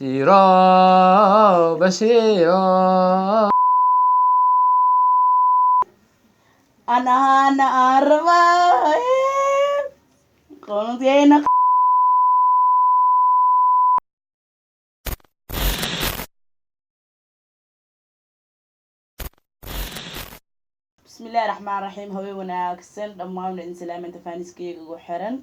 بشيرا بشيرا أنا أرواح قلتين بسم الله الرحمن الرحيم هوي وناكسن دمان السلام انت فانسكي ugu xiran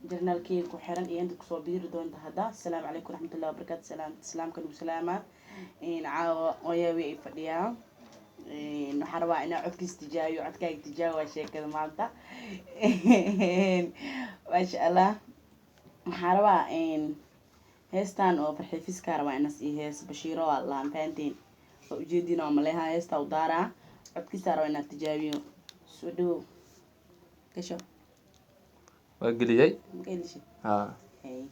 journalkii ku xiran iyo inta kusoo biiri doonta hada assalaamu calaykum waraxmatullahi wabarakaatu salaamkan u salaama caawa oyawi ay fadhiyaan waxaan rabaa inaan codkiis tijaabiyo codkaaga tijaabi waa sheekada maanta maasha allah waxaan rabaa heestan oo farxiifiska rabaa inas ii hees bashiiro waa laan faantiin oo ujeedina oo maleeha heesta u daaraa codkiisa rabaa inaad tijaabiyo soo dhawow gasho وقليي مقيلشي ها هي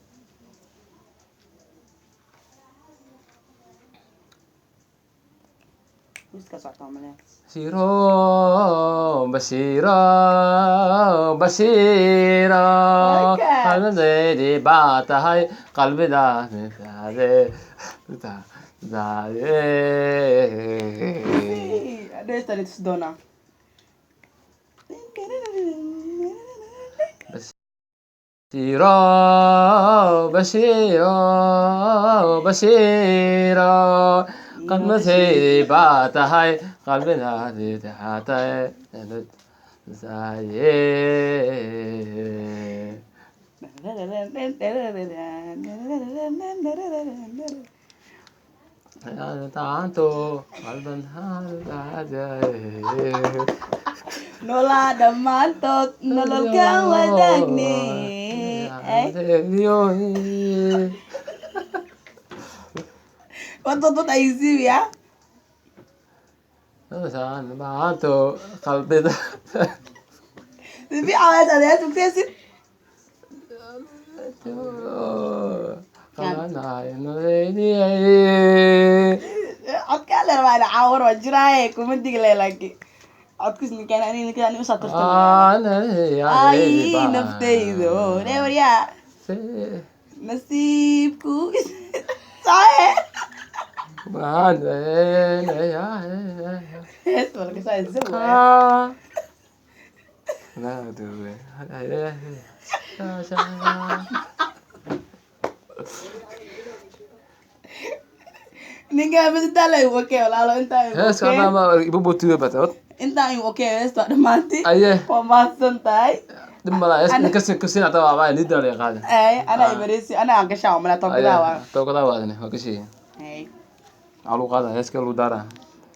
ويسكا صعطة عملها بشيرا بشيرا بشيرا قلب زيدي بات هاي قلبي دا ليش تاني تصدونا بشيرا بشيرا بشيرا قلب زيدي بات هاي قلبي دا حتى تعانتو قلبا هذا نولا دمانتو نولو كان وداقني وانتو توت ايزيو يا تعانتو قلبي في عوايز اديات وكتاسي عدك على رواية عاور وجراي كومنتي ليلاكي عدكس نكان أني وسطرتنا أي نفتيدو نيور يا نسيبكو صحيح اسمع لك سايد زوا لا دوي ninga bas inta la okay walaalo inta hees kana ma ibu botiyo batat inta ay okay hees ta dhamaanti aye waa maasan tahay dimala hees kasin ata waa ni dare qaada ay ana ibarisi ana aan gashaa umala tookada waadane waa kashi ay alu qaada hees ka lu dara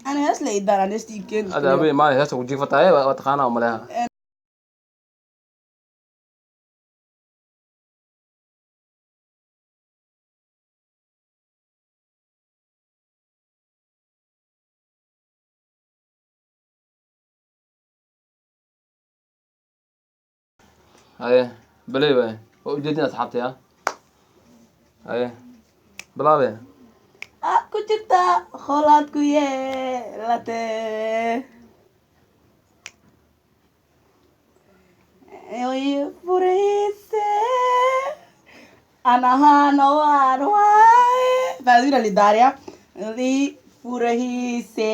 ana hees la idara nesti keen ada abi ma hees ugu jifatay waa taqaana umala ايه بليبه وجدنا اصحابتي ها ايه بلاوي aku cinta kholatku ye late oy purese anahano arwai fazila lidaria li purese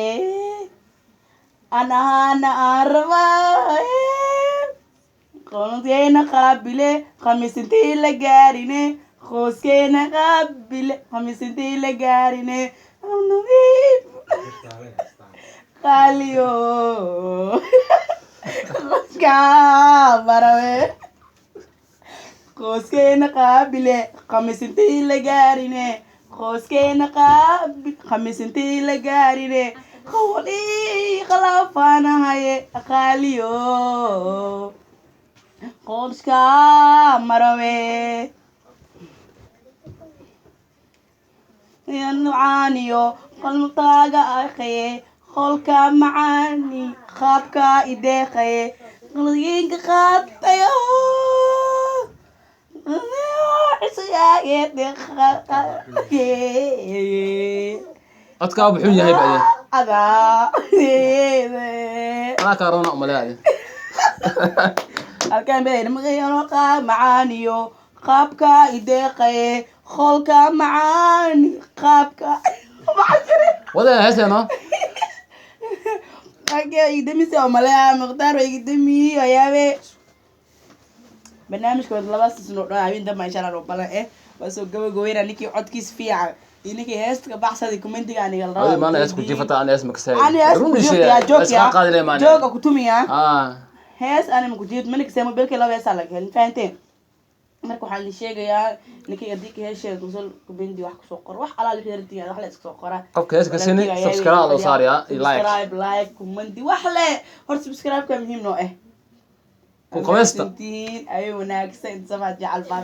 anahana arwai قلتين قابلة خمسين لجارينه خوسكين قابلة خمسين لجارينه نظيف خاليو خوسكا براوي خوسكين قابلة خمسين لجارينه خوسكين قابل خمسين لجارينه خولي خلافانا هاي خاليو qoska marawe yanuaniyo qalmtaaga akhaye qolka macaani qaabka ideeqaye qalbiga qaatayo adka wuxuu yahay baa ada ana kaarona umaleeyahay halkaan been magaalo qaab macaaniyo qaabka ideeqaye خولكا معان قابكا وده هسه يدمي سوى ملاها مختار ويقدمي ويابي برنامج كود لباس سنو عايزين دم إن شاء الله ربنا إيه بس وجو جوينا نيكي عد كيس فيها إنك هست كبحث هذه كومنتي يعني قال هذه ما أنا اسمه جيفة أنا اسمك سعيد أنا اسمه جوك يا جوك يا جوك أكتومي يا هست أنا مكجيت منك سامو بالك لا بيسألك هل فهمتين marka waxaan la sheegayaa ninkii adii heesheed kusoo kubindi wax kusoo qor wax alaal fiirtiya wax la iska soo qora qofka heeska sini subscribe loo saariya like comment wax le hor subscribe ka muhiim noo ku qomesta ay wanaagsan inta ma jecel